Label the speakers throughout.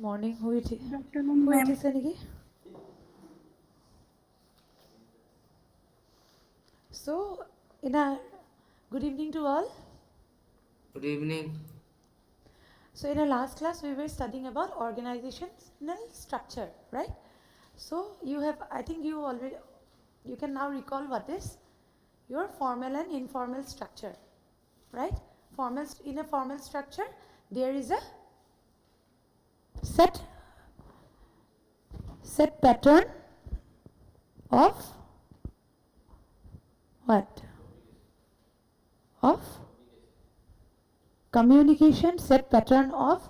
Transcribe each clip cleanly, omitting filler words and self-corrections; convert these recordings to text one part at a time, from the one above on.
Speaker 1: morning. Who it is?
Speaker 2: Good afternoon,
Speaker 1: Who it
Speaker 2: ma'am.
Speaker 1: is, Aniki? So, in a good evening to all.
Speaker 3: Good evening.
Speaker 1: So, in our last class, we were studying about organizational structure, right? So, you have, I think you already, you can now recall what is your formal and informal structure, right? In a formal structure, there is a set pattern of what? Of communication, set pattern of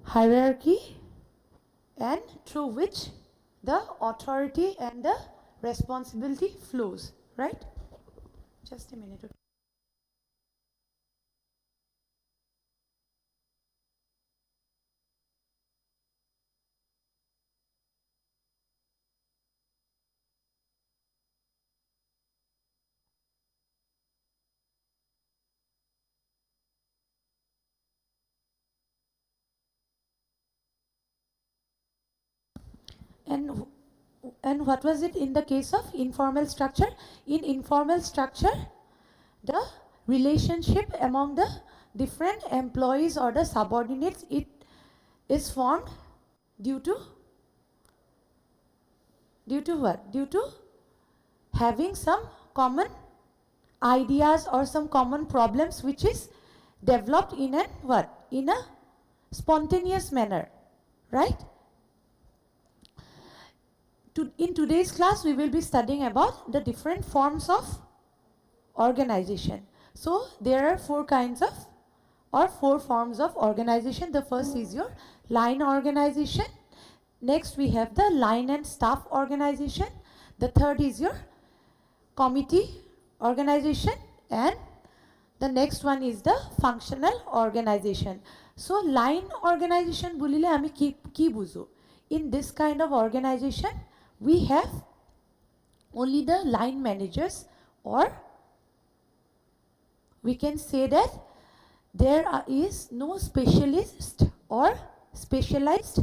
Speaker 1: hierarchy, and through which the authority and the responsibility flows, right? Just a minute. Okay. And what was it in the case of informal structure? In informal structure, the relationship among the different employees or the subordinates, it is formed due to what? Due to having some common ideas or some common problems which is developed in a what? In a spontaneous manner, right? In today's class, we will be studying about the different forms of organization. So there are four forms of organization. The first is your line organization. Next we have the line and staff organization. The third is your committee organization, and the next one is the functional organization. So line organization bulile ami ki buzo. In this kind of organization, we have only the line managers, or we can say that there is no specialist or specialized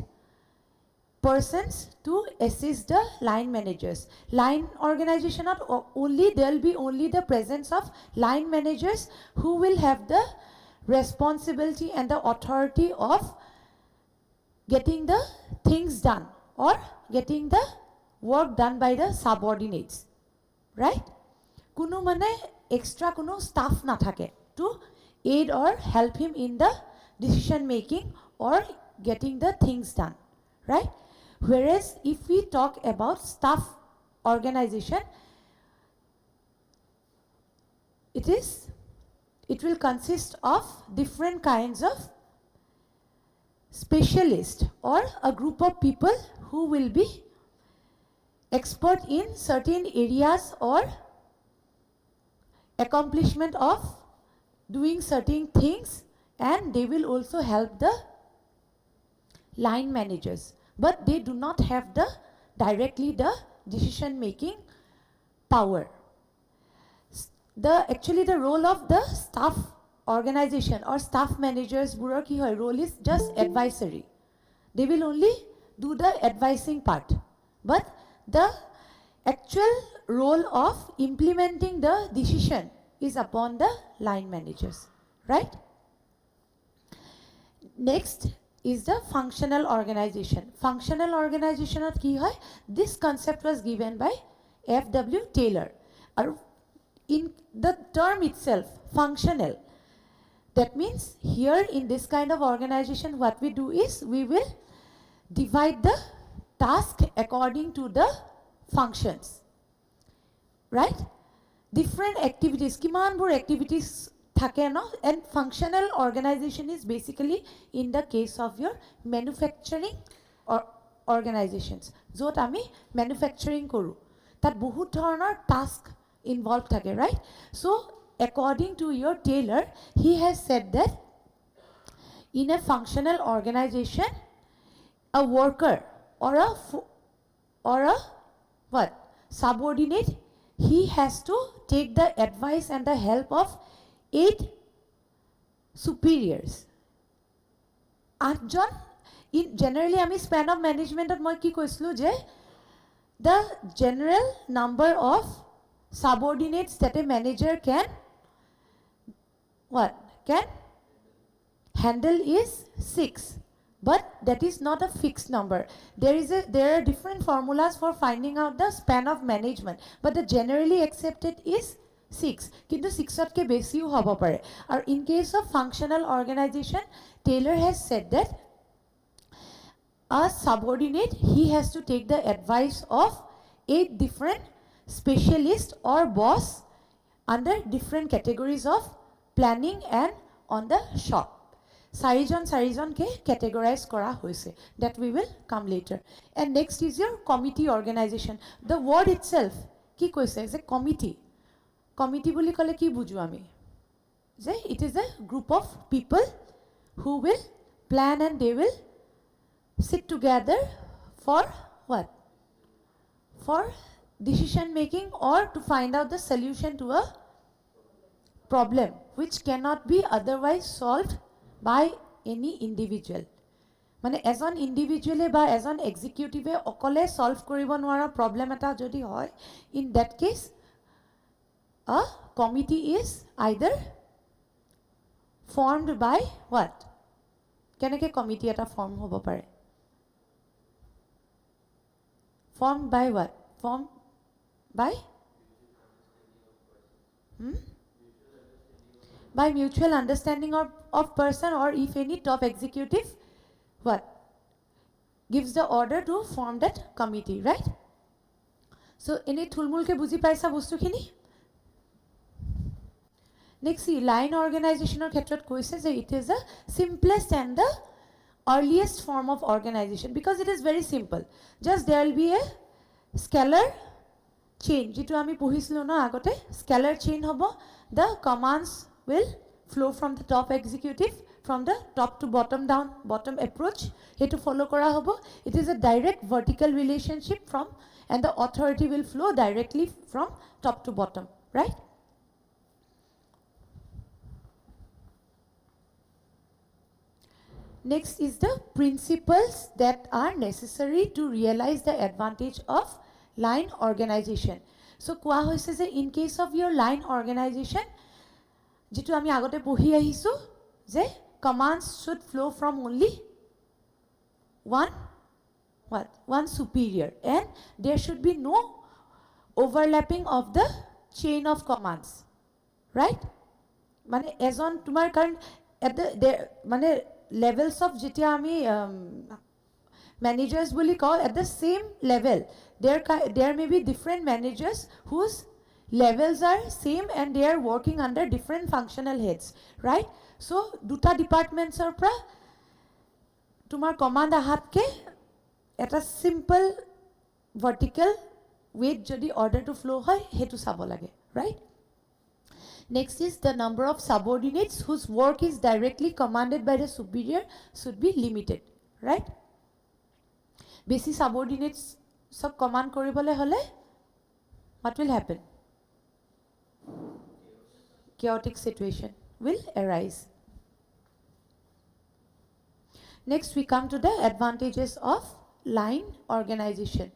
Speaker 1: persons to assist the line managers. Line organization not only, there will be only the presence of line managers who will have the responsibility and the authority of getting the things done or getting the work done by the subordinates, right? Kuno mane extra kuno staff na thake to aid or help him in the decision making or getting the things done, right? Whereas if we talk about staff organization, it will consist of different kinds of specialists or a group of people who will be expert in certain areas or accomplishment of doing certain things, and they will also help the line managers, but they do not have the directly the decision making power. Actually the role of the staff organization or staff managers role is just advisory. They will only do the advising part, but the actual role of implementing the decision is upon the line managers, right? Next is the functional organization. Functional organization at ki hoy? This concept was given by F.W. Taylor. In the term itself, functional, that means here in this kind of organization, what we do is we will divide the task according to the functions, right? Different activities, kimanbur activities thake no, and functional organization is basically in the case of your manufacturing or organizations. Jot ami manufacturing koru, tat bahut dhoroner task involved thake, right? So according to your Taylor, he has said that in a functional organization, a worker or a what? Subordinate, he has to take the advice and the help of 8 superiors. 8জন in generally আমি span of management ত মই কি কৈছিলো যে the general number of subordinates that a manager can handle is 6, but that is not a fixed number. There are different formulas for finding out the span of management, but the generally accepted is 6. Kintu 6 otke besiu hobo pare. Or in case of functional organization, Taylor has said that a subordinate, he has to take the advice of 8 different specialists or boss under different categories of planning and on the shop. চাৰিজন কে categorize কৰা হৈছে. That we will come later. And next is your committee organization. The word itself কি কৈছে যে committee. Committee বুলি ক'লে কি বুজো আমি? যে it is a group of people who will plan and they will sit together for what? For decision making or to find out the solution to a problem which cannot be otherwise solved by any individual. মানে এজন ইন্ডিভিজুৱেলে বা এজন এক্সিকিউটিভে অকলে solve কৰিব নোৱাৰা problem এটা যদি হয়, in that case a committee is either formed by what? কেনেকৈ কমিটি এটা ফৰ্ম হ'ব পাৰে? Formed by what? Formed by by mutual understanding of person, or if any top executive what gives the order to form that committee, right? So ene thulmul ke buji paisa bostu khini. Next, see, line organization or khetrot koise je it is the simplest and the earliest form of organization because it is very simple. Just there will be a scalar chain jitu ami pohisilu na agote. Scalar chain hobo, the commands will flow from the top executive, from the top to bottom down, bottom approach. Hetu follow kora hobo. It is a direct vertical relationship from, and the authority will flow directly from top to bottom, right? Next is the principles that are necessary to realize the advantage of line organization. So কোৱা হৈছে যে in case of your line organization, যেটো আমি আগতে পঢ়ি আহিছো যে commands should flow from only one superior, and there should be no overlapping of the chain of commands, right? মানে এজন তোমাৰ কাৰণ at the মানে levels of যেতিয়া আমি managers বুলি কওঁ, at the same level there may be different managers whose levels are same and they are working under different functional heads, right? So দুটা departments or pra tumar command ahatke eta simple vertical way jodi order to flow hoy hetu sabo lage, right? Next is the number of subordinates whose work is directly commanded by the superior should be limited, right? Basi subordinates sab command koribole hole what will happen? Chaotic situation will arise. Next we come to the advantages of line organization.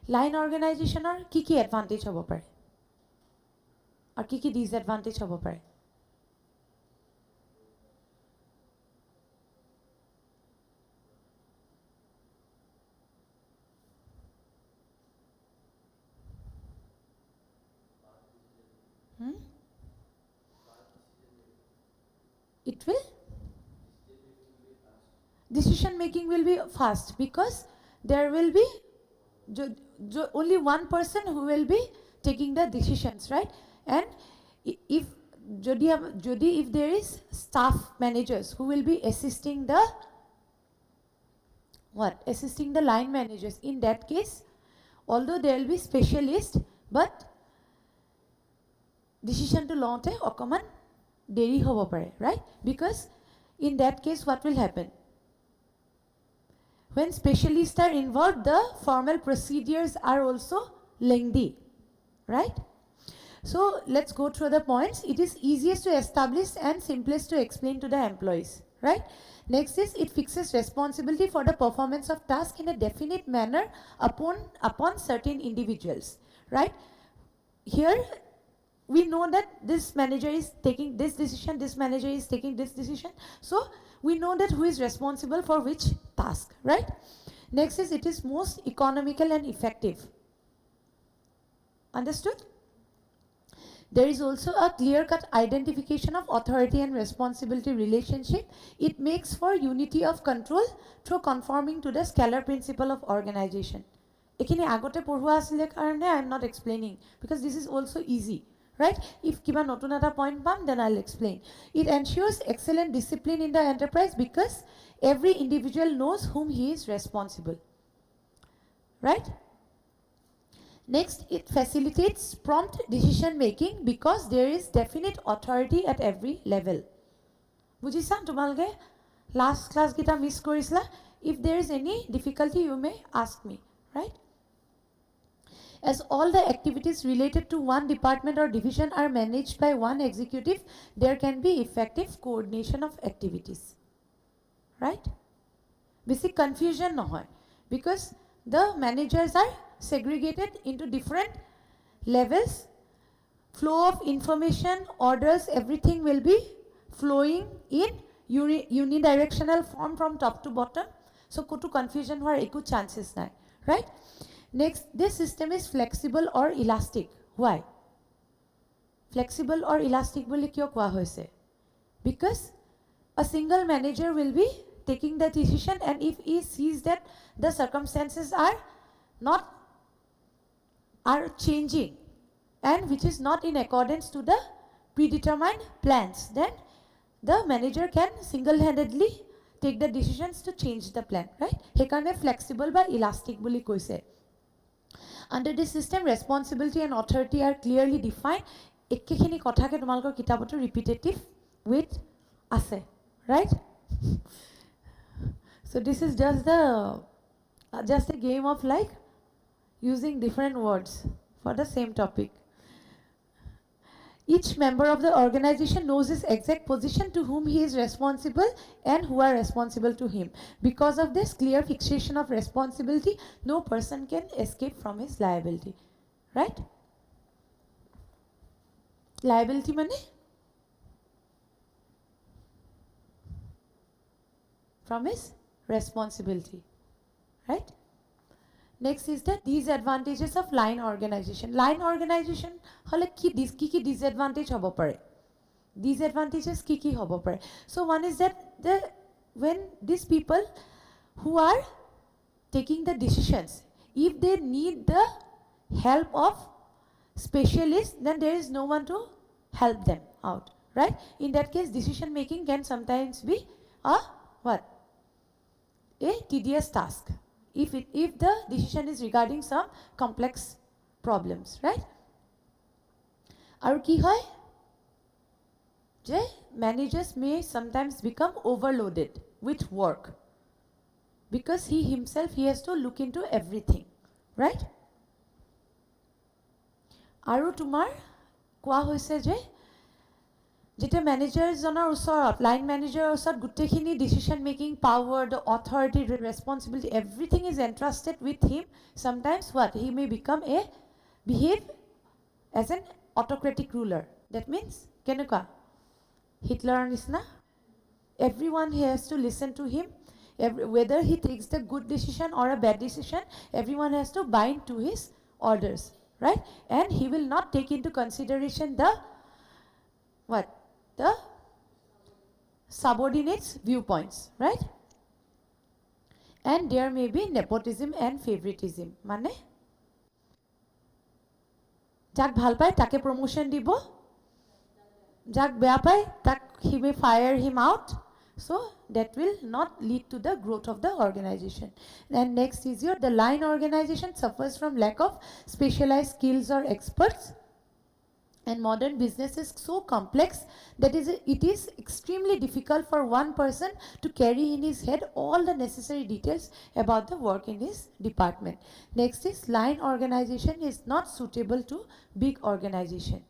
Speaker 1: Line organization or ki advantage hobo pare আর কি disadvantage hobo pare? It will decision making will be fast because there will be only one person who will be taking the decisions, right? And if there is staff managers who will be assisting the line managers, in that case although there will be specialists but decision to launch okaman deri hobo pare, right? Because in that case what will happen? When specialists are involved, the formal procedures are also lengthy, right? So let's go through the points. It is easiest to establish and simplest to explain to the employees, right? Next is it fixes responsibility for the performance of task in a definite manner upon certain individuals, right? Here we know that this manager is taking this decision, this manager is taking this decision, so we know that who is responsible for which task, right? Next is it is most economical and effective. Understood? There is also a clear-cut identification of authority and responsibility relationship. It makes for unity of control through conforming to the scalar principle of organization. Ekhini agote porhua asile karone I am not explaining because this is also easy, right? If kiba notun eta point pam, then I'll explain. It ensures excellent discipline in the enterprise because every individual knows whom he is responsible, right? Next, it facilitates prompt decision making because there is definite authority at every level. Bujisa tumalge last class kita miss korisla. If there is any difficulty, you may ask me, right? As all the activities related to one department or division are managed by one executive, there can be effective coordination of activities, right? Basic confusion no hoy because the managers are segregated into different levels. Flow of information, orders, everything will be flowing in unidirectional form from top to bottom. So kotu confusion hoar eku chances nai, right? Next, this system is flexible or elastic. Why? Flexible or elastic boli kyo koa hoise? Because a single manager will be taking the decision, and if he sees that the circumstances are changing and which is not in accordance to the predetermined plans, then the manager can single-handedly take the decisions to change the plan, right? Hekarne flexible ba elastic boli koise. Under this system, responsibility and authority are clearly defined. Ekkekhini kotha ke tumalকৰ কিতাপটো repetitive with ase, right? So this is just a game of like using different words for the same topic. Each member of the organization knows his exact position, to whom he is responsible and who are responsible to him. Because of this clear fixation of responsibility, no person can escape from his liability, right? Liability mane? From his responsibility, right? Next is the disadvantages of line organization. Line organization hole ki disadvantage hobo pare. Disadvantages ki hobo pare. So one is that when these people who are taking the decisions, if they need the help of specialists, then there is no one to help them out, right? In that case, decision making can sometimes be a what? A tedious task. If the decision is regarding some complex problems, right? Aru ki hoy? Je managers may sometimes become overloaded with work because he himself has to look into everything, right? Aru tumar koa hoise je যেতিয়া মেনেজাৰজনৰ ওচৰত line মেনেজাৰৰ ওচৰত গুটেখিনি decision making power the authority the responsibility everything is entrusted with him, sometimes what he may behave as an autocratic ruler. That means kenuka Hitler nisna everyone has to listen to him. Whether he takes the good decision or a bad decision, everyone has to bind to his orders, right? And he will not take into consideration the subordinates' viewpoints, right? And there may be nepotism and favoritism. Mane? Jak bhal pai take promotion dibo. Jak beya pai he may fire him out. So that will not lead to the growth of the organization. And next is the line organization suffers from lack of specialized skills or experts. And modern business is so complex that it is extremely difficult for one person to carry in his head all the necessary details about the work in his department. Next is line organization is not suitable to big organization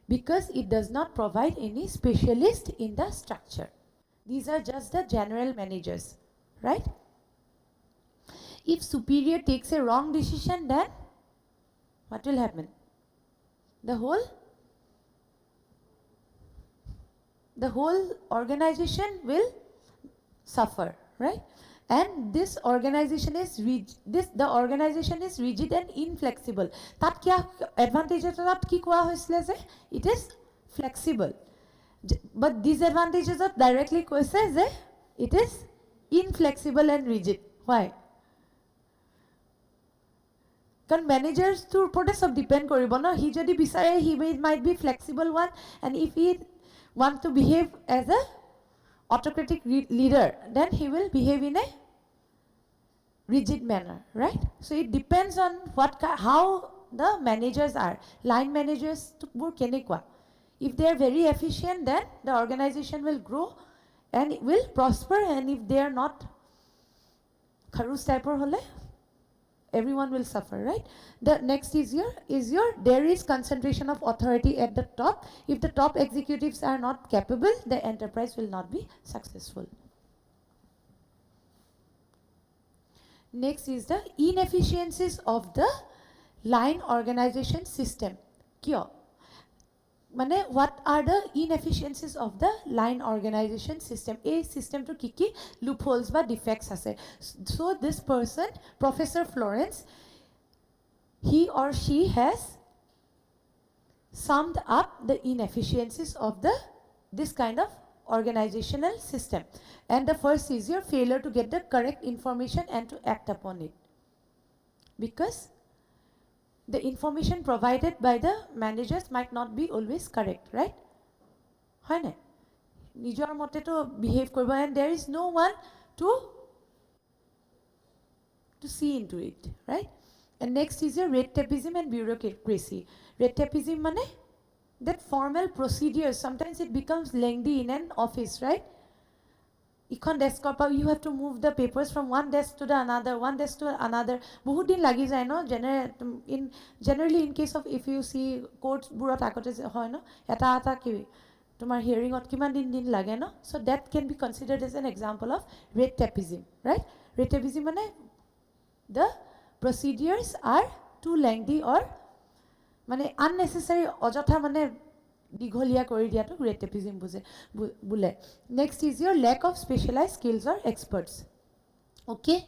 Speaker 1: because it does not provide any specialist in the structure. These are just the general managers, right? If superior takes a wrong decision, then what will happen? The whole organization will suffer, right? And this organization is the organization is rigid and inflexible. Tat kya advantage tat ki koa hoisle je it is flexible, but disadvantages of directly koise je it is inflexible and rigid. Why? Because managers to ওপৰতে সব depend কৰিব ন. He যদি বিচাৰে he might be flexible one, and if he want to behave as a autocratic leader, then he will behave in a rigid manner, right? So it depends on how the managers are. Line managers to kenekwa. If they are very efficient, then the organization will grow and it will prosper, and if they are not kharus type or hole, everyone will suffer, right? The next is your there is concentration of authority at the top. If the top executives are not capable, the enterprise will not be successful. Next is the inefficiencies of the line organization system. Kyo? Mane, what are the inefficiencies of the line organization system? A system to kiki loopholes ba defects ase. So this person, Professor Florence, he or she has summed up the inefficiencies of this kind of organizational system. And the first is your failure to get the correct information and to act upon it. Because the information provided by the managers might not be always correct, right? Hoy na? Nijor mote to behave korbo, and there is no one to see into it, right? And next is your red tapeism and bureaucracy. Red tapeism mane that formal procedures, sometimes it becomes lengthy in an office, right? Ikhon desk you have to move the papers from one desk to the another, one desk to another. Bahut din lagi jay no. Generally in case of, if you see courts burat akote hoy no, eta ki tomar hearing ot kiman din lage no. So that can be considered as an example of red tapeism, right? Red tapeism mane the procedures are too lengthy or mane unnecessary ojotha mane digholia kori dia to red tapeism bule. Next is your lack of specialized skills or experts. Okay.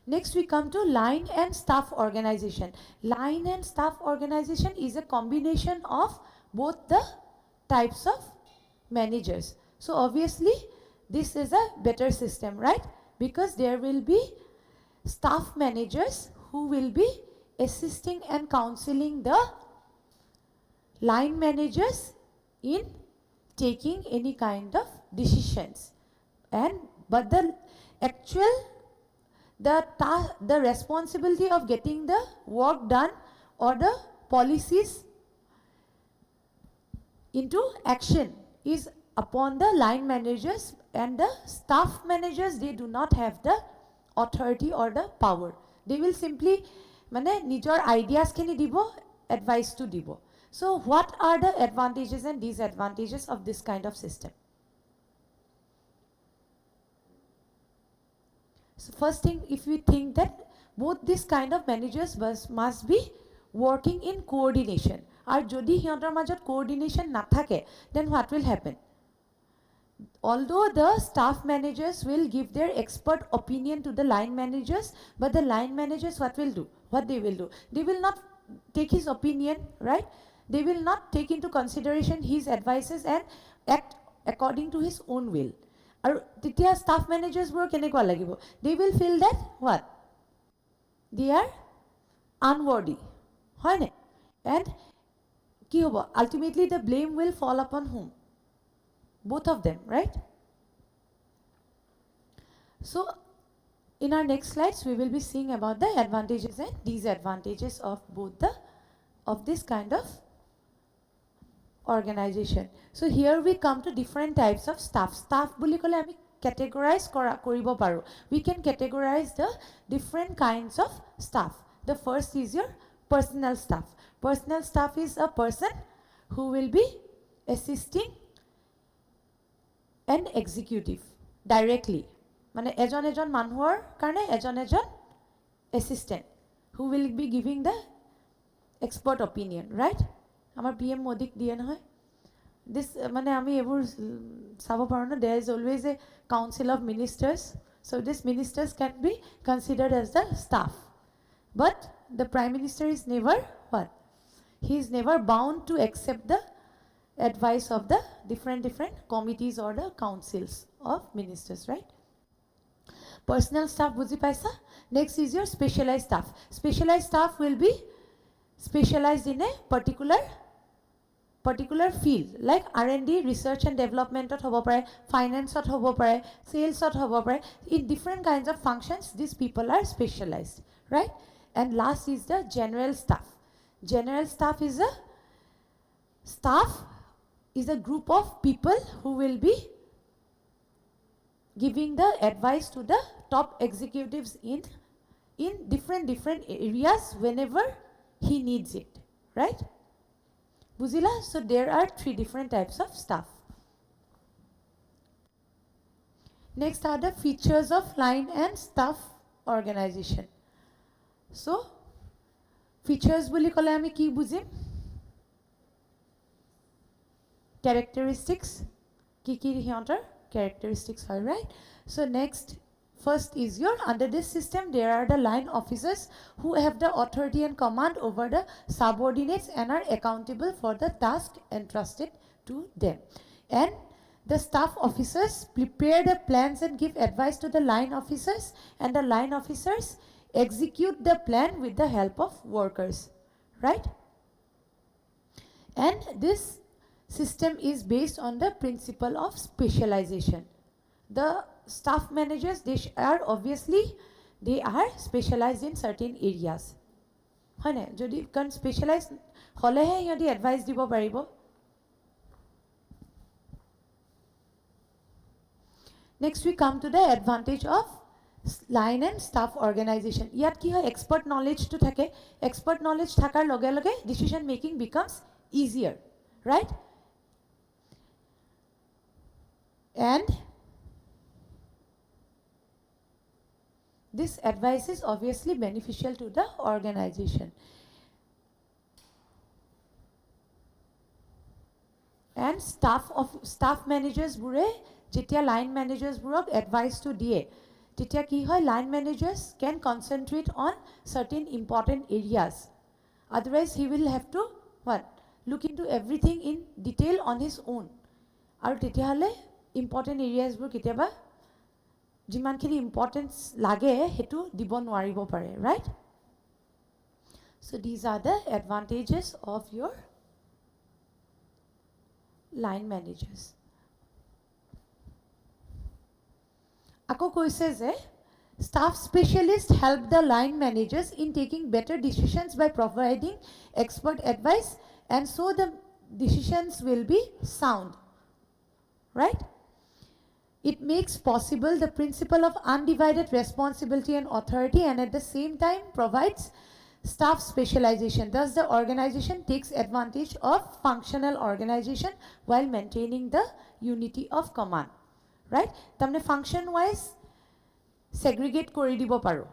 Speaker 1: Next we come to line and staff organization. Line and staff organization is a combination of both the types of managers. So obviously this is a better system, right? Because there will be staff managers who will be assisting and counseling the line managers in taking any kind of decisions. But the actual the responsibility of getting the work done or the policies into action is upon the line managers, and the staff managers, they do not have the authority or the power. They will simply mane nijor ideas khini dibo, advice to dibo. So what are the advantages and disadvantages of this kind of system? So first thing, if we think that both this kind of managers must be working in coordination. Ar jodi hiyotor majot coordination na thake, then what will happen? Although the staff managers will give their expert opinion to the line managers, but the line managers what will do? What they will do? They will not take his opinion, right? They will not take into consideration his advices and act according to his own will. Or titia staff managers work enekwa lagibo. They will feel that what? They are unworthy. Hoy ne? And ki hobo? Ultimately the blame will fall upon whom? Both of them, right? So in our next slides we will be seeing about the advantages and disadvantages of both of this kind of organization. So here we come to different types of staff. Staff buli kole ami categorize koribo paru. We can categorize the different kinds of staff. The first is your personal staff. Personal staff is a person who will be assisting an executive directly. মানে এজন মানুহৰ কাৰণে এজন assistant who will be giving the expert opinion, right? আমাৰ PM মোদীক দিয়ে নহয় this মানে আমি এবোৰ চাব পাৰো না there is always a council of ministers, so these ministers can be considered as the staff, but the prime minister is never what, he is never bound to accept the advice of the different committees or the councils of ministers, right? Personal staff buji paisa. Next is your specialized staff. Specialized staff will be specialized in a particular field like R&D, research and development ot hobo pare, finance ot hobo pare, sales ot hobo pare. In different kinds of functions these people are specialized, right? And last is the general staff. General staff is a group of people who will be giving the advice to the top executives in different areas whenever he needs it, right? Buzila? So there are 3 different types of staff. Next are the features of line and staff organization. So features buli kole ami ki bujim? Characteristics. Ki hiantar characteristics are, right? So next, first is your, under this system there are the line officers who have the authority and command over the subordinates and are accountable for the task entrusted to them. And the staff officers prepare the plans and give advice to the line officers, and the line officers execute the plan with the help of workers, right? And this system is based on the principle of specialization. The staff managers, they are obviously they are specialized in certain areas. Hone jodi kan specialized hole he yodi advice dibo paribo. Next we come to the advantage of line and staff organization. Yat ki hoy expert knowledge to thake, expert knowledge thakar loge loge decision making becomes easier, right? And this advice is obviously beneficial to the organization. And staff managers bure jetia line managers burok advice to die, tetia ki hoy line managers can concentrate on certain important areas. Otherwise he will have to what, look into everything in detail on his own. Aru tetia hale important areas bur ketiaba jiman khini importance lage hetu dibo nwaribo pare, right? So these are the advantages of your line managers. Ako koise je staff specialists help the line managers in taking better decisions by providing expert advice, and so the decisions will be sound, right? It makes possible the principle of undivided responsibility and authority, and at the same time provides staff specialization. Thus the organization takes advantage of functional organization while maintaining the unity of command, right? Tamne function wise segregate kori dibo paro,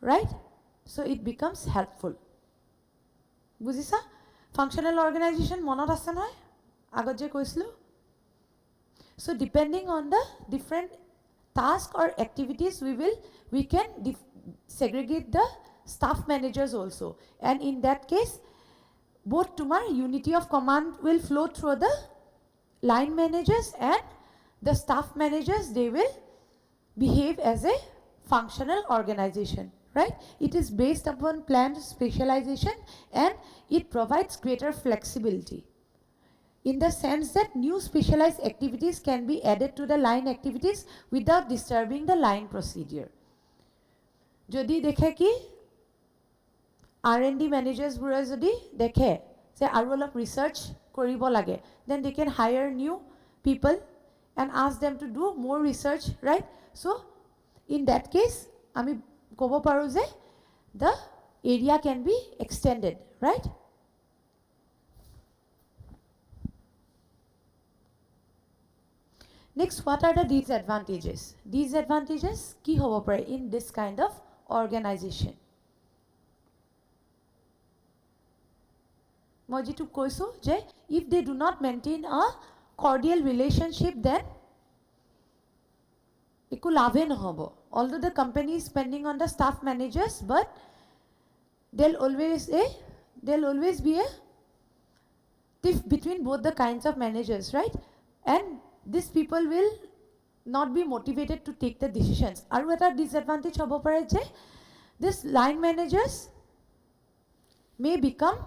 Speaker 1: right? So it becomes helpful. Bujisa? Functional organization monot ase noy agot je koislu. So depending on the different task or activities we can segregate the staff managers also, and in that case both tumar unity of command will flow through the line managers, and the staff managers, they will behave as a functional organization, right? It is based upon planned specialization, and it provides greater flexibility in the sense that new specialized activities can be added to the line activities without disturbing the line procedure. Jodi dekhe ki R&D managers bura jodi dekhe je aru olop research koribo lage, then they can hire new people and ask them to do more research, right? So in that case ami kobo paru je the area can be extended, right? Next, what are the disadvantages? Disadvantages ki hobo pare in this kind of organization. Moi jitu koisu je if they do not maintain a cordial relationship, then eku labhe nohobo. Although the company is spending on the staff managers, but there'll always be a tiff between both the kinds of managers, right? And these people will not be motivated to take the decisions. Aru eta disadvantage hobo pare je this line managers may become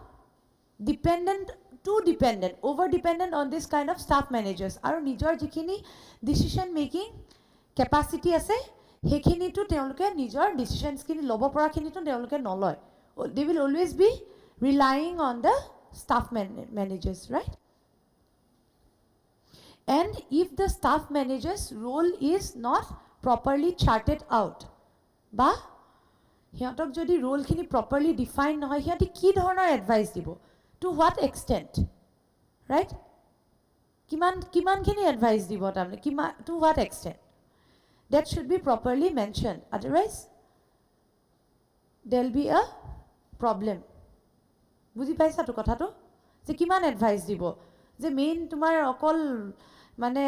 Speaker 1: too dependent, over dependent on this kind of staff managers. Aru nijor jikhini decision making capacity ase hekhini to teoluke nijor decisions kini lobo pora khini to teoluke noloy. They will always be relying on the staff managers, right? And if the staff manager's role is not properly charted out, ba hiatok jodi role khini properly defined nohoy, hiati ki dhoroner advice dibo, to what extent, right? Kiman khini advice dibo tamne, to what extent, that should be properly mentioned. Otherwise there'll be a problem. বুজি পাইছা তো কথাটো যে কিমান advice দিব, যে main তোমাৰ অকল মানে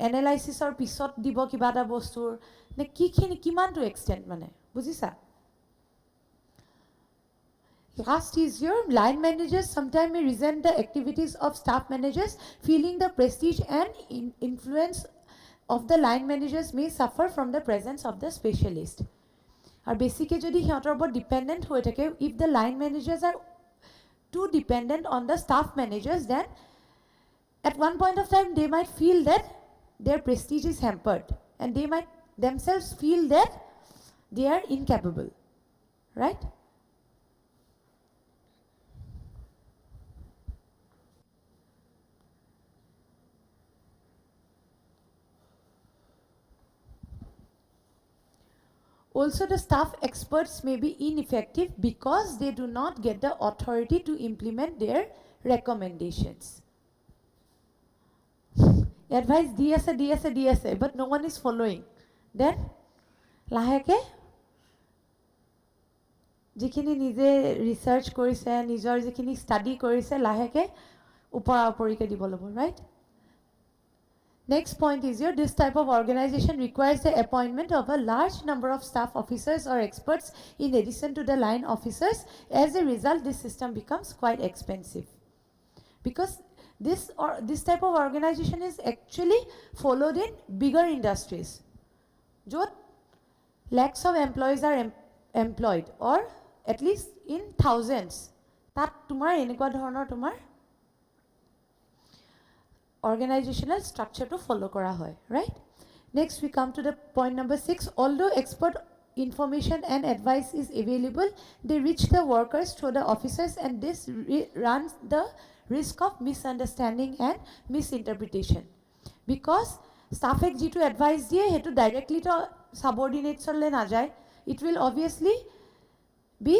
Speaker 1: এনালাইসিসৰ পিছত দিব কিবা এটা বস্তুৰ নে কিখিনি কিমান টু এক্সটেন্ট মানে বুজিছা. Last is your line managers sometimes may resent the activities of staff managers, feeling the prestige and influence of the line managers may suffer from the presence of the specialist. Or basically jodi hiator upor dependent hoye thake, if the line managers are too dependent on the staff managers, then at one point of time they might feel that their prestige is hampered and they might themselves feel that they are incapable, right? Also, the staff experts may be ineffective because they do not get the authority to implement their recommendations. Advice di ase, but no one is following. Then, laheke jikhini nije research korise, nijor jikhini study korise, laheke upora uporike dibo lobo, right? Next point is your, this type of organization requires the appointment of a large number of staff officers or experts in addition to the line officers. As a result, this system becomes quite expensive. Because this type of organization is actually followed in bigger industries. Jot lakhs of employees are employed, or at least in thousands. Tat tumar enekwa dhoroner tumar organizational structure to follow kora hoy, right? Next we come to the point number 6. Although expert information and advice is available, they reach the workers through the officers, and this runs the risk of misunderstanding and misinterpretation. Because staff ek jitu advice diye hetu directly to subordinates le na jay, it will obviously be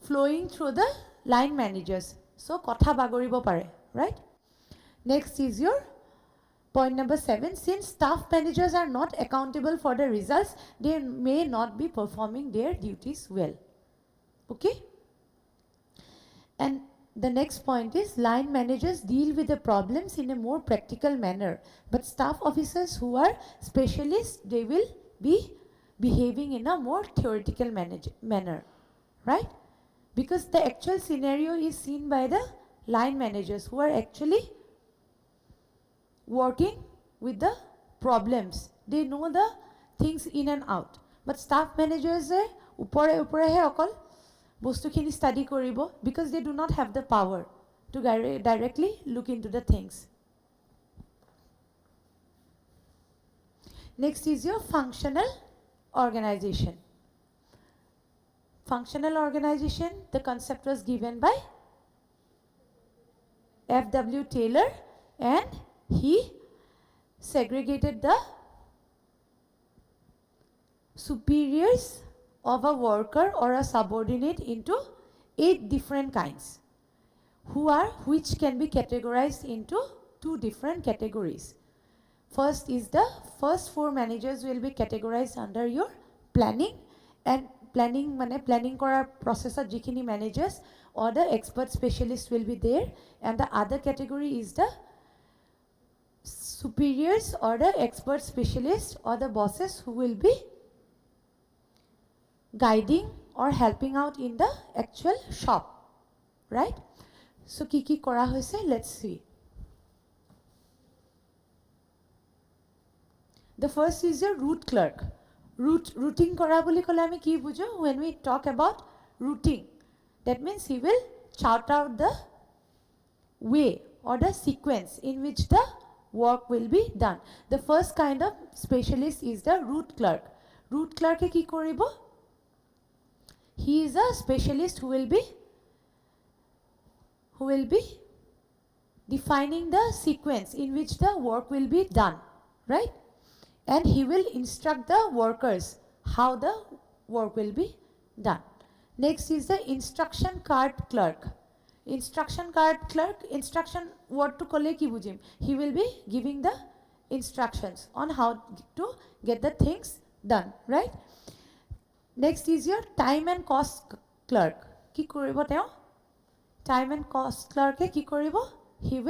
Speaker 1: flowing through the line managers, so kotha bagoribo pare, right? Next is your point number 7. Since staff managers are not accountable for the results, they may not be performing their duties well. Okay? And the next point is, line managers deal with the problems in a more practical manner, but staff officers who are specialists, they will be behaving in a more theoretical manner, right? Because the actual scenario is seen by the line managers who are actually working with the problems. They know the things in and out. But staff managers upore he okol bostu khini study koribo, because they do not have the power to directly look into the things. Next is your functional organization. Functional organization, the concept was given by F.W. Taylor, and he segregated the superiors of a worker or a subordinate into 8 different kinds, which can be categorized into 2 different categories. First is the first 4 managers will be categorized under your planning, and planning mane planning korar process of jikhini managers or the expert specialist will be there, and the other category is the superiors or the expert specialists or the bosses who will be guiding or helping out in the actual shop, right? So ki kora hoise, let's see. The first is your route clerk. Routing kora boli kole ami ki bujo? When we talk about routing, that means he will chart out the way or the sequence in which the work will be done. The first kind of specialist is the route clerk. Route clerk e ki koribo? He is a specialist who will be defining the sequence in which the work will be done, right? And he will instruct the workers how the work will be done. Next is the instruction card clerk. Instruction card clerk, instruction word to kole ki bujim? He will be giving the instructions on how to get the things done, right? Next is your time and cost clerk. Ki koribo teo? Time and cost clerk e ki koribo? He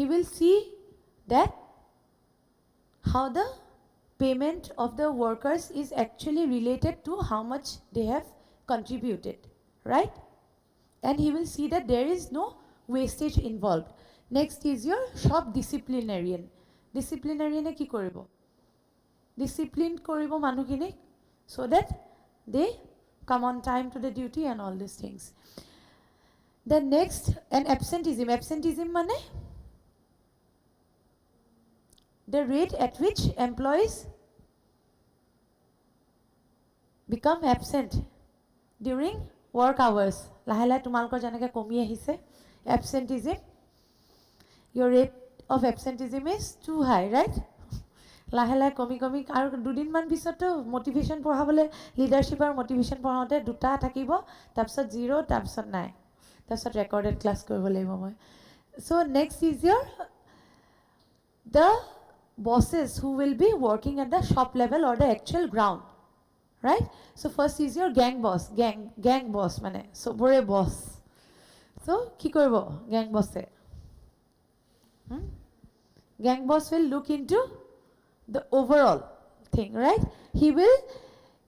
Speaker 1: will see that how the payment of the workers is actually related to how much they have contributed, right? And he will see that there is no wastage involved. Next is your shop disciplinarian. Disciplinarian e ki koribo? Discipline koribo manukinik so that they come on time to the duty and all these things. The next, and absenteeism. Absenteeism mane? The rate at which employees become absent during work hours. Lahe lahe tumalkor janeke komi ahise. Absenteeism. Your rate of absenteeism is too high, right? Lahe lahe komi aru dudin man pisoto motivation porhabole leadership aru motivation porhaote duta thakibo, tarpisot 0, tarpisot nai. Tarpisot recorded class koribo lagibo moi. So next is your the bosses who will be working at the shop level or the actual ground, right? So first is your gang boss. Gang boss mane sobore boss. So ki koribo gang boss e? Gang boss will look into the overall thing, right? He will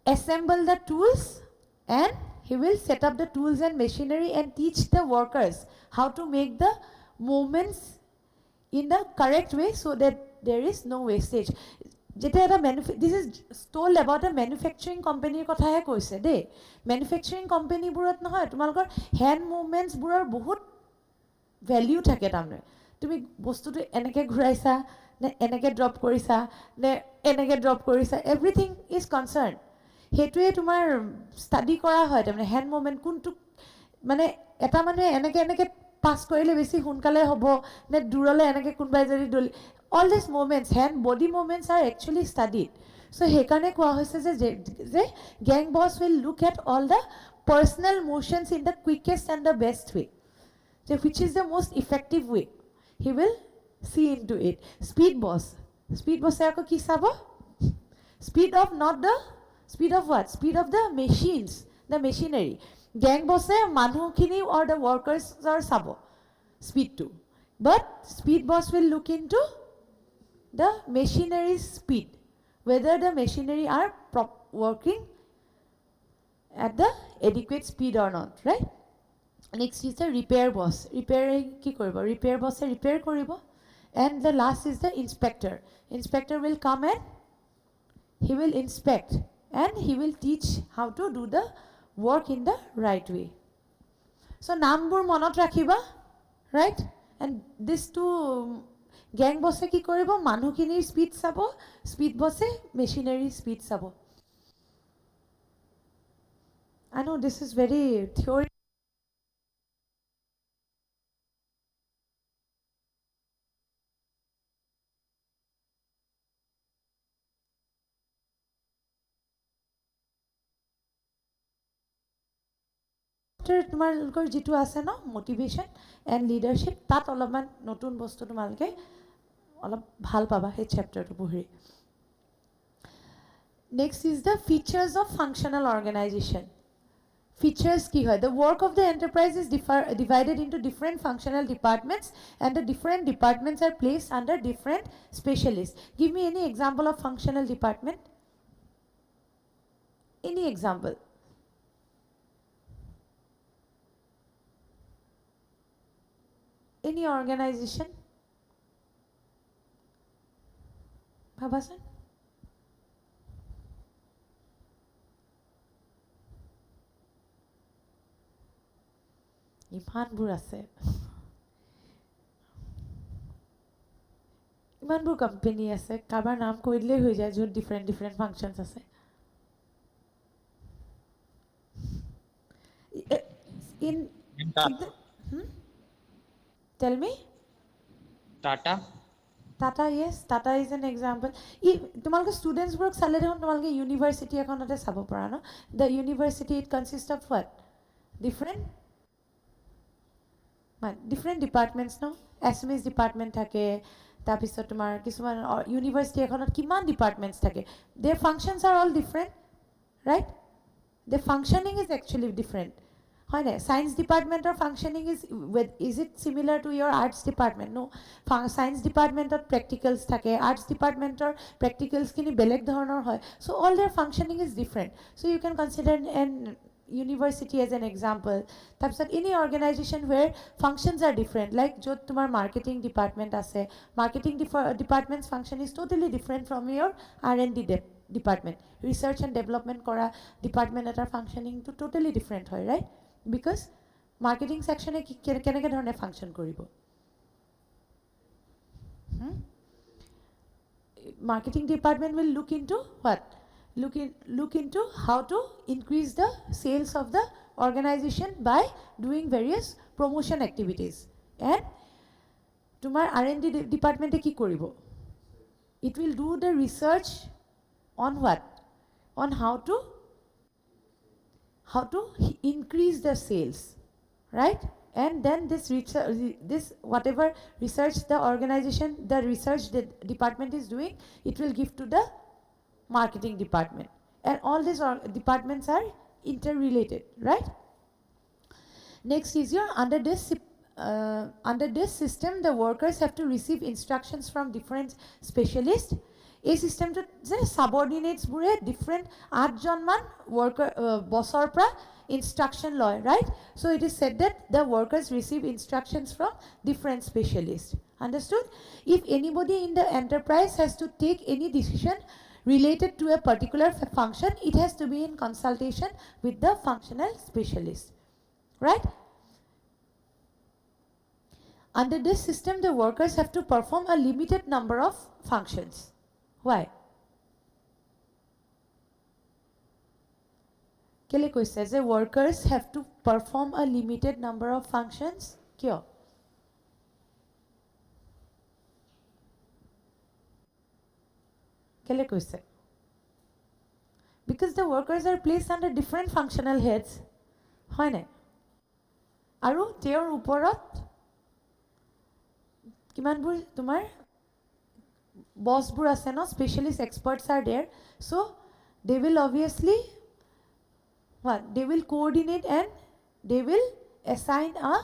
Speaker 1: assemble the tools and he will set up the tools and machinery and teach the workers how to make the movements in the correct way so that there is no wastage. This is told about a manufacturing company kotha he koise de. Manufacturing company burat nohoy tumalkor hand movements burar bahut value thake tamne. Tumi bostu tu eneke ghuraisa ne eneke drop korisa ne eneke drop korisa, everything is concerned. Hetue tumar study kora hoy tamne hand movement kuntu mane eta mane eneke pass korile besi hunkale hobo ne durale eneke kunbai jodi doli. All these movements, hand body movements are actually studied. So hekane koa hoise je gang boss will look at all the personal motions in the quickest and the best way, which is the most effective way. He will see into it. Speed boss ako ki sabo? Speed of not the speed of what? Speed of the machines, the machinery. Gang boss manu khini or the workers are sabo speed too, but speed boss will look into the machinery speed, whether the machinery are working at the adequate speed or not, right? Next is the repair boss. Repairing ki koribo? Repair boss repair koribo. And the last is the inspector. Inspector will come and he will inspect and he will teach how to do the work in the right way. So nambur monot rakhiba, right? And this two gang boss ki koribo? Manukinir speed sabo, speed boss machinery speed sabo. I know this is very theory. Chapter তোমালোকৰ যিটো আছে ন মোটিভেশ্যন and leadership তাত অলপমান নতুন বস্তু তোমালোকে অলপ ভাল পাবা সেই চেপ্টাৰটো পঢ়ি next is the features of functional organisation Features ki hai. The work of the enterprise is divided into different functional departments and the different departments are placed under different specialists. Give me any example of functional department. Any example. Any organization. Bhabasan? ইমানবোৰ আছে ইমানবোৰ company আছে কাৰোবাৰ নাম কৈ দিলেই হৈ যায় য'ত ডিফাৰেণ্ট ডিফাৰেণ্ট ফাংচনছ আছে in tell me
Speaker 3: Tata.
Speaker 1: Tata yes Tata is an example তোমালোকে ষ্টুডেণ্টছবোৰক চালে দেখোন তোমালোকে ইউনিভাৰ্চিটি এখনতে চাব পাৰা ন the university it consists of what different departments no SMS department থাকে তাৰপিছত তোমাৰ কিছুমান ইউনিভাৰ্চিটি এখনত কিমান ডিপাৰ্টমেণ্টছ থাকে their functions are all different right the functioning is actually different হয় নাই science department or functioning is it similar to your arts department no science department or practicals থাকে arts department or practicals খিনি বেলেগ ধৰণৰ হয় so all their functioning is different so you can consider an university as an example তাৰপিছত any organization where functions are different like য'ত তোমাৰ marketing department আছে marketing department's function is totally different from your R&D department research and development কৰা department এটাৰ functioning to totally different হয় right because marketing section এ কেনেকে ধৰণে function কৰিব marketing department will look into what look into how to increase the sales of the organization by doing various promotion activities and tumar R&D department e ki koribo it will do the research on what on how to increase the sales right and then this whatever research the organization the research department is doing it will give to the marketing department and all these departments are interrelated right next is your under this system the workers have to receive instructions from different specialists a system to subordinates bure different 8 jon man worker bossor pra instruction law right so it is said that the workers receive instructions from different specialists understood if anybody in the enterprise has to take any decision related to a particular function it has to be in consultation with the functional specialist right under this system the workers have to perform a limited number of functions why kele koise je workers have to perform a limited number of functions kyo kele koise because the workers are placed under different functional heads hoy na aru their uporot kiman bur tumar boss bur ase no specialist experts are there so they will obviously what they will coordinate and they will assign a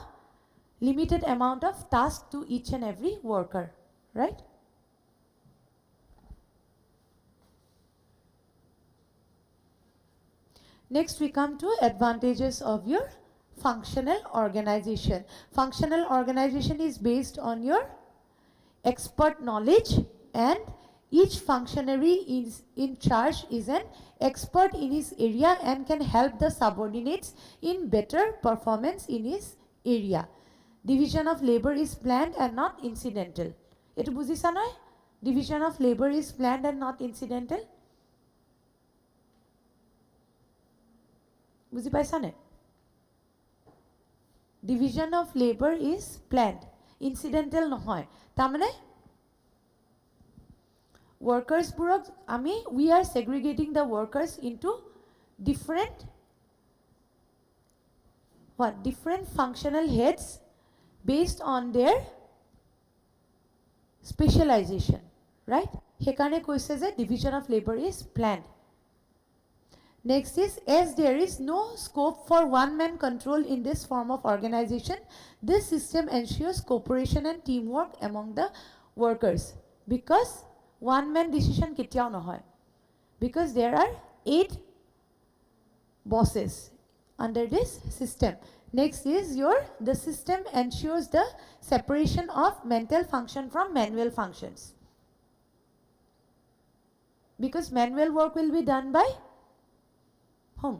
Speaker 1: limited amount of task to each and every worker right next we come to advantages of your functional organization functional organization is based on your expert knowledge and each functionary is in charge is an expert in his area and can help the subordinates in better performance in his area division of labor is planned and not incidental etu bujisa noy division of labor is planned and not incidental বুজি পাইছা নে division of labor is planned incidental নহয় তাৰমানে workers burok ami we are segregating the workers into different what different functional heads based on their specialization, right? Hekane koise je division of labor is planned. Next is, as there is no scope for one-man control in this form of organization, this system ensures cooperation and teamwork among the workers. Because one-man decision ketyao nohoy. Because there are 8 bosses under this system. Next is the system ensures the separation of mental function from manual functions. Because manual work will be done by whom?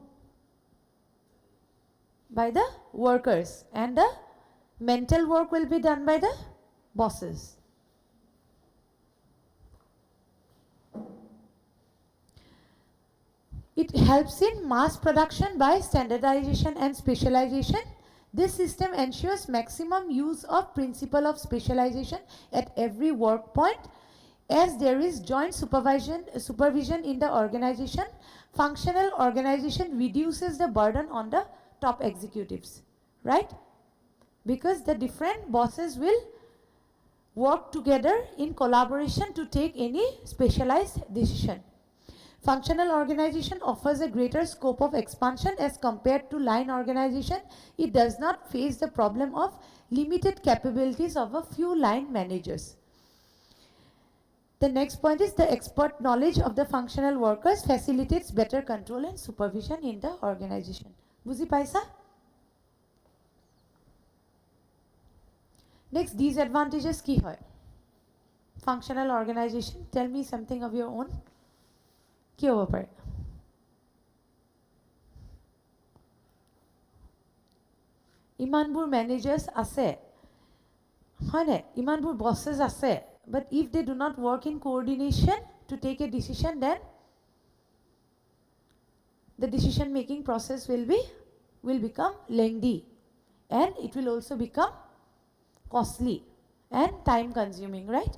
Speaker 1: By the workers, and the mental work will be done by the bosses. It helps in mass production by standardization and specialization. This system ensures maximum use of principle of specialization at every work point. As there is joint supervision in the organization, functional organization reduces the burden on the top executives, right? Because the different bosses will work together in collaboration to take any specialized decision. Functional organization offers a greater scope of expansion as compared to line organization. It does not face the problem of limited capabilities of a few line managers. The next point is the expert knowledge of the functional workers facilitates better control and supervision in the organization. Buzi paisa? Next, disadvantages ki hoy? Functional organization. Tell me something of your own. Ki hobo pare? Imanbur managers ase. Hoine, imanbur bosses ase. But if they do not work in coordination to take a decision, then the decision making process will become lengthy, and it will also become costly and time consuming, right?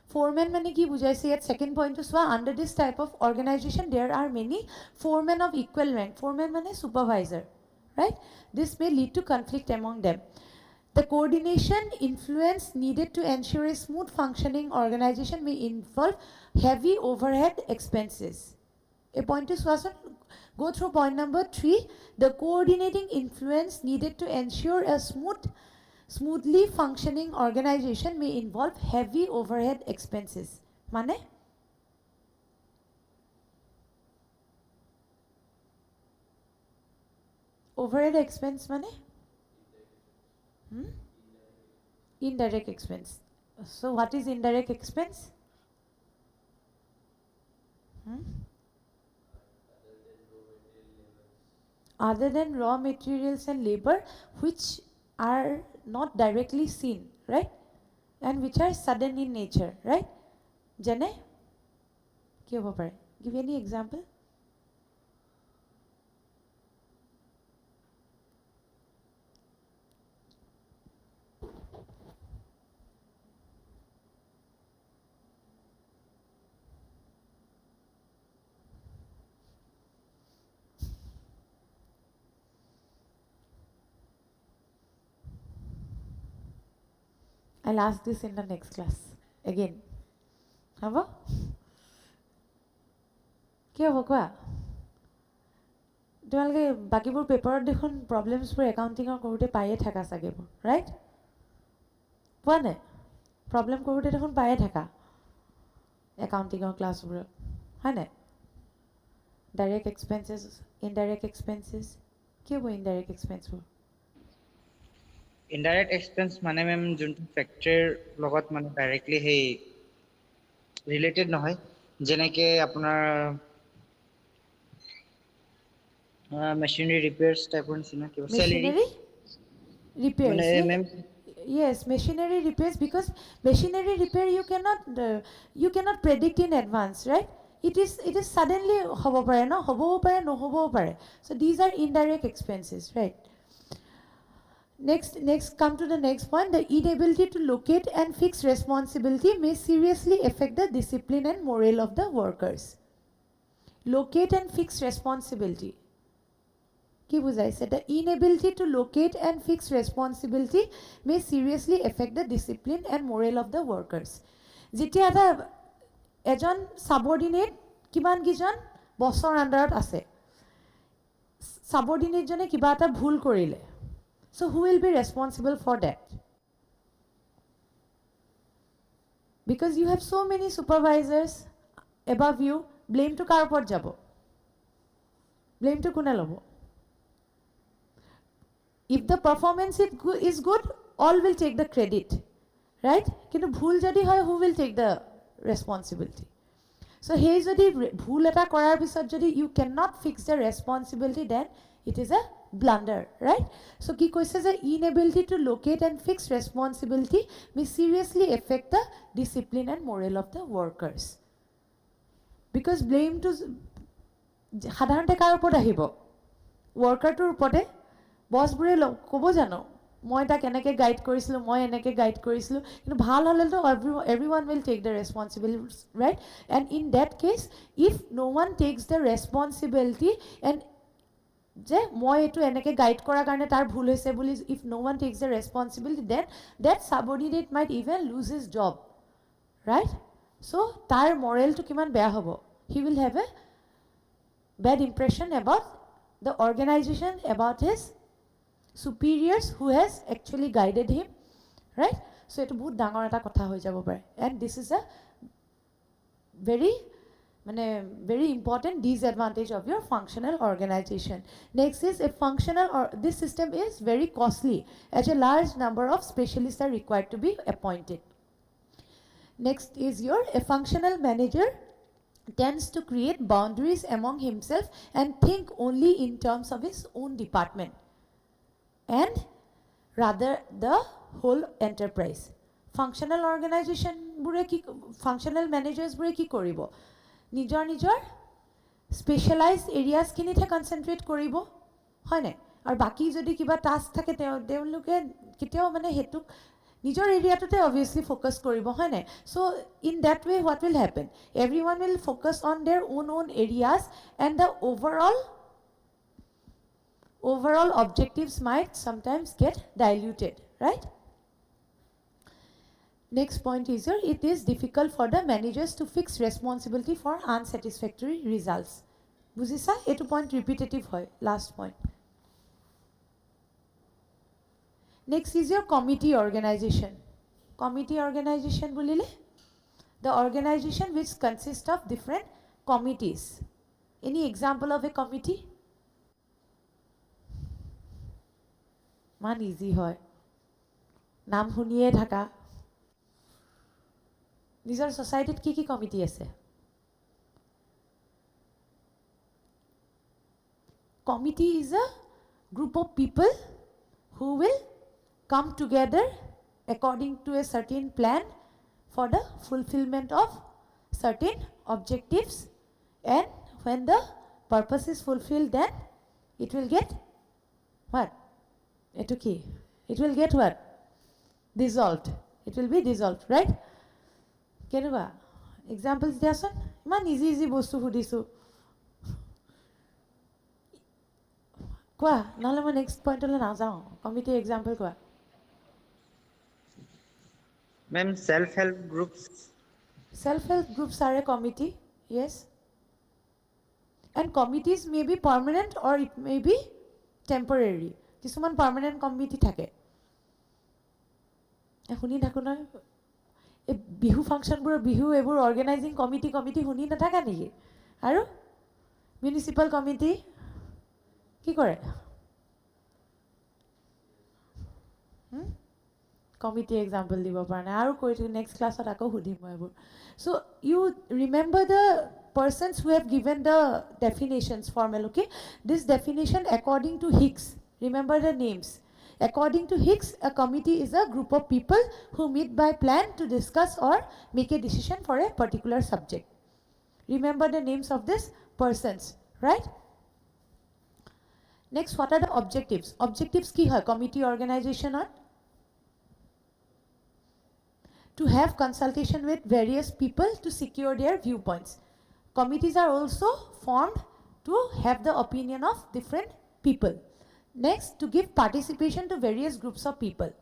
Speaker 1: Foreman mane ki bujhaise yet second point to swa, under this type of organization there are many foremen of equal rank. Foreman mane supervisor, right? This may lead to conflict among them. The coordination influence needed to ensure a smooth functioning organization may involve heavy overhead expenses. A point is also go through point number 3. The coordinating influence needed to ensure a smoothly functioning organization may involve heavy overhead expenses. Mane? Overhead expense mane? Indirect expense. So what is indirect expense? Other than raw materials and labor, which are not directly seen, right? And which are sudden in nature, right? Jane? Ki hobo pare? Give any example? I'll ask this in the next class again. Habo? Ki hobo koa? তোমালোকে বাকিবোৰ পেপাৰত দেখোন প্ৰবলেমছবোৰ একাউণ্টিঙৰ কৰোঁতে পায়ে থাকা চাগেবোৰ, right? পোৱা নাই? Problem কৰোঁতে দেখোন পায়ে থাকা একাউণ্টিঙৰ ক্লাছবোৰত, হয় নাই? ডাইৰেক্ট এক্সপেঞ্চেছ, ইনডাইৰেক্ট এক্সপেঞ্চেছ, কি হ'ব ইনডাইৰেক্ট এক্সপেঞ্চবোৰ?
Speaker 3: ইনডাইৰেক্ট এক্সপেন্স মানে মেম যোনটো ফেক্টৰীৰ লগত মানে ডাইৰেক্টলি সেই ৰিলেটেড নহয়, যেনেকৈ আপোনাৰ মেচিনাৰী ৰিপেয়াৰ্ছ টাইপৰ নিচিনা কিবা
Speaker 1: Machinery repairs.
Speaker 3: মানে
Speaker 1: Yeah.
Speaker 3: Ma'am
Speaker 1: Yes, machinery repairs, because machinery repair you cannot predict in advance, right? It is suddenly hobo pare no, hobo pare no hobo pare. So these are indirect expenses, right? Next come to the next point. The inability to locate and fix responsibility may seriously affect the discipline and morale of the workers. Locate and fix responsibility. কি বুজাইছে the inability to locate and fix responsibility may seriously affect the discipline and morale of the workers যেতিয়া এটা এজন সাবঅৰ্ডিনেট কিমান কিজন বছৰ আন্ডাৰত আছে সাবঅৰ্ডিনেট জনে কিবা এটা ভুল কৰিলে so who will be responsible for that because you have so many supervisors above you blame to কাৰ ওপৰত যাব blame to কোনে ল'ব if the performance is good all will take the credit right কিন্তু ভুল যদি হয় who will take the responsibility so hey যদি ভুল এটা কৰাৰ পিছত যদি you cannot fix the responsibility then it is a blunder right so কি কৈছে যে inability to locate and fix responsibility may seriously affect the discipline and morale of the workers because blame to সাধাৰণতে কাৰ ওপৰত আহিব workerটোৰ ওপৰতে বছবোৰে ক'ব জানো মই তাক এনেকৈ গাইড কৰিছিলোঁ মই এনেকৈ গাইড কৰিছিলোঁ কিন্তু ভাল হ'লেতো everyone will take the responsibility right and in that case if no one takes the responsibility and যে মই এটো এনেকৈ গাইড কৰাৰ কাৰণে তাৰ ভুল হৈছে বুলি if no one takes the responsibility then that subordinate might even lose his job right so তাৰ moralটো কিমান বেয়া হ'ব he will have a bad impression about the organization about his superiors who has actually guided him right so eto bahut dangor eta kotha hoy jabo pare and this is a very important disadvantage of your functional organization next is a functional or this system is very costly as a large number of specialists are required to be appointed next is a functional manager tends to create boundaries among himself and think only in terms of his own department and rather the whole enterprise functional organization bure ki functional managers bure ki koribo নিজৰ specialised এৰিয়াস কিনিতে concentrate কৰিব হয় না আৰু বাকি যদি কিবা task থাকে তেওঁলোকে কিতেও মানে হেতু নিজৰ এৰিয়াটোতে obviously ফোকাস কৰিব হয় না so in that way what will happen everyone will focus on their own areas and the overall objectives might sometimes get diluted right next point is it is difficult for the managers to fix responsibility for unsatisfactory results bujisa etu point repetitive hoy last point next is your committee organization bolile the organization which consists of different committees any example of a committee man easy hoy নাম শুনিয়ে থাকা নিজৰ সোসাইটিত কি committee আছে committee is a group of people who will come together according to a certain plan for the fulfillment of certain objectives and when the purpose is fulfilled then it will get what eto ki it will get what dissolved it will be dissolved right কেনেবা examples দিয়াচোন ইমান easy বস্তু সুধিছো কোৱা নহলে মই next পইণ্টলৈ নাযাওঁ committee example কোৱা
Speaker 3: Ma'am, self-help groups
Speaker 1: are a committee yes and committees may be permanent or it may be temporary কিছুমান permanent committee থাকে শুনি থাকো না এই বিহু ফাংশনবোৰ বিহু এবোৰ অৰ্গানাইজিং কমিটি শুনি নাথাকা নেকি আৰু মিউনিসিপাল কমিটি কি কৰে কমিটি এক্সাম্পল দিব পৰা নাই আৰু কৈ নেক্সট ক্লাছত আকৌ সুধিম মই এবোৰ so you remember the persons who have given the definitions formal okay this definition according to Hicks remember the names according to Hicks a committee is a group of people who meet by plan to discuss or make a decision for a particular subject remember the names of these persons right next what are the objectives ki hoy committee organization are to have consultation with various people to secure their viewpoints committees are also formed to have the opinion of different people. Next, to give participation to various groups of people.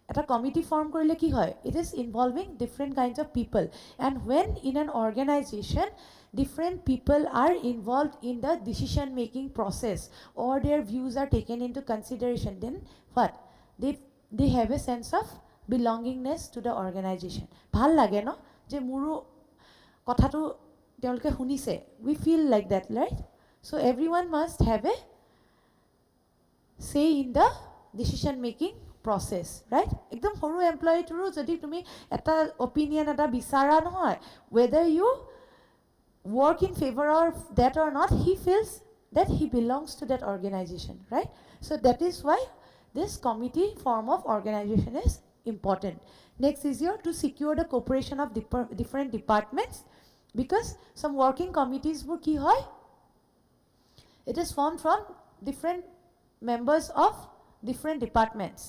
Speaker 1: Eta committee form korile ki hoy? It is involving different kinds of people. And when in an organization, different people are involved in the decision making process or their views are taken into consideration, then what? They have a sense of belongingness to the organization. Bhal lage no? Je muru kothatu তেওঁলোকে শুনিছে, we feel like that, right? So everyone must have a say in the decision making process, right? একদম সৰু এমপ্লয়ীটোৰো যদি তুমি এটা opinion এটা বিচাৰা নহয়, whether you work in favor of that or not, he feels that he belongs to that organization, right? So that is why this committee form of organization is important. Next is here to secure the cooperation of different departments, because some working committees were ki hoy, it is formed from different members of different departments,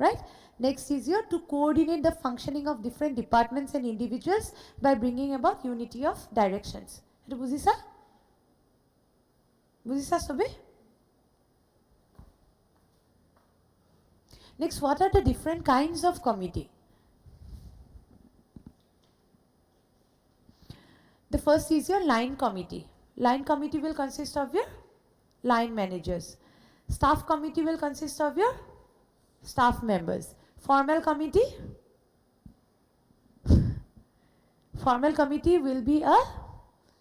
Speaker 1: right? Next is here to coordinate the functioning of different departments and individuals by bringing about unity of directions. Eto bujisa? Bujisa sobe? Next, what are the different kinds of committee? The first is your line committee. Line committee will consist of your line managers. Staff committee will consist of your staff members. Formal committee will be a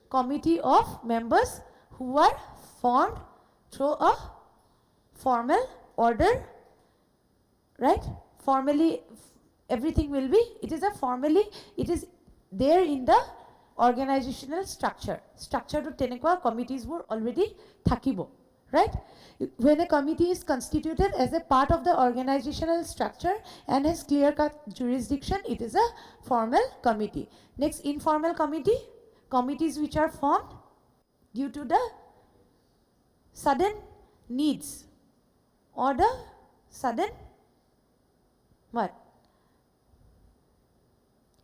Speaker 1: committee of members who are formed through a formal order, right? Formally, everything will be, it is there in the organizational structure to tenekwa committees were already thakibo, right? When a committee is constituted as a part of the organizational structure and has clear cut jurisdiction, it is a formal committee. Next, informal committee, committees which are formed due to the sudden needs or the sudden what?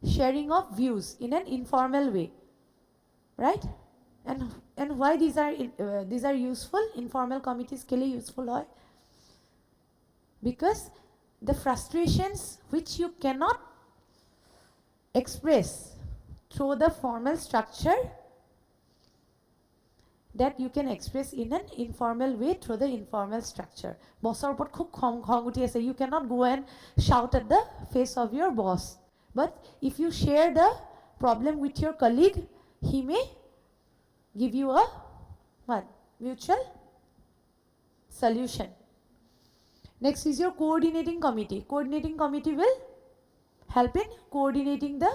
Speaker 1: Sharing of views in an informal way, right? And why these are useful? Informal committees ke liye useful hoy, because the frustrations which you cannot express through the formal structure, that you can express in an informal way through the informal structure. Bossor upor khub khong uthi ase, you cannot go and shout at the face of your boss. But if you share the problem with your colleague, he may give you a what? Mutual solution. Next is your coordinating committee. Coordinating committee will help in coordinating the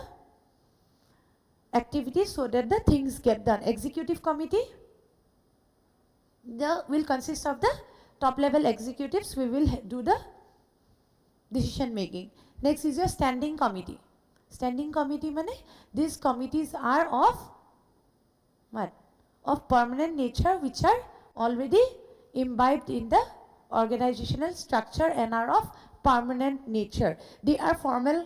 Speaker 1: activities so that the things get done. Executive committee will consist of the top level executives. We will do the decision making. Next is your standing committee. Standing committee mane, these committees are of what? Of permanent nature, which are already imbibed in the organizational structure and are of permanent nature. They are formal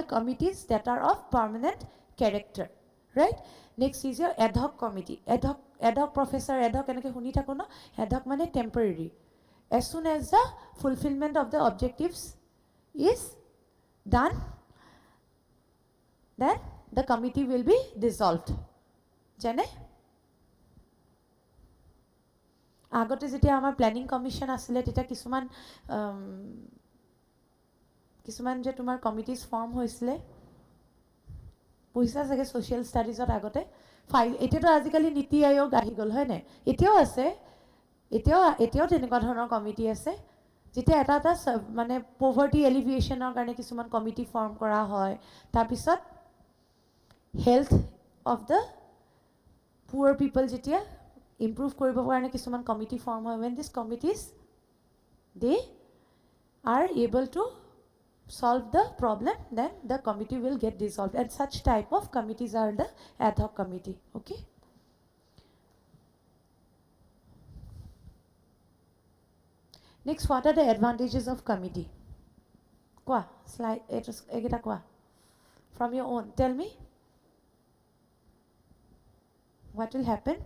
Speaker 1: committees that are of permanent character, right? Next is your ad hoc committee. Ad hoc professor, ad hoc enake huni thako no, ad hoc mane temporary. As soon as the fulfillment of the objectives is done, then the committee will be dissolved. Jane? আগতে যেতিয়া আমাৰ planning commission আছিলে, তেতিয়া কিছুমান যে তোমাৰ committees form হৈছিলে, পইচা চাগে সোশ্যাল ষ্টাডিজত আগতে এতিয়াতো আজিকালি নীতি আয়োগ আহি গ'ল, হয়নে? এতিয়াও আছে, এতিয়াও তেনেকুৱা ধৰণৰ কমিটি আছে, যেতিয়া এটা মানে পভাৰ্টি এলিভিয়েশ্যনৰ কাৰণে কিছুমান কমিটি ফৰ্ম কৰা হয়, তাৰপিছত হেল্থ অফ দ্য পুৱাৰ পিপল যেতিয়া improve koribo karone kisuman committee form hoy. When these committees, they are able to solve the problem, then the committee will get dissolved, and such type of committees are the ad hoc committee. Okay, next, what are the advantages of committee? Kwa slide egeta kwa from your own, tell me what will happen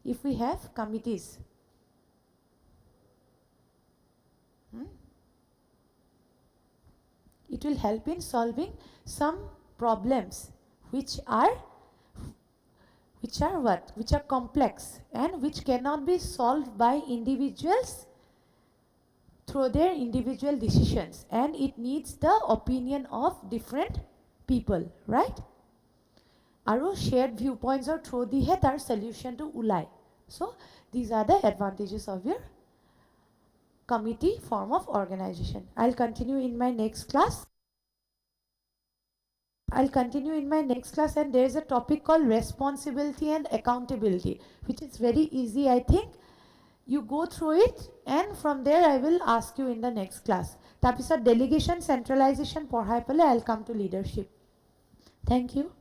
Speaker 1: if we have committees. It will help in solving some problems which are what? Which are complex and which cannot be solved by individuals through their individual decisions, and it needs the opinion of different people, right? Aru shared viewpoints or through the head our solution to ulai. So these are the advantages of your committee form of organization. I'll continue in my next class. And there is a topic called responsibility and accountability, which is very easy, I think. You go through it, and from there I will ask you in the next class. Tapisat delegation, centralization, porhai pale, I'll come to leadership. Thank you.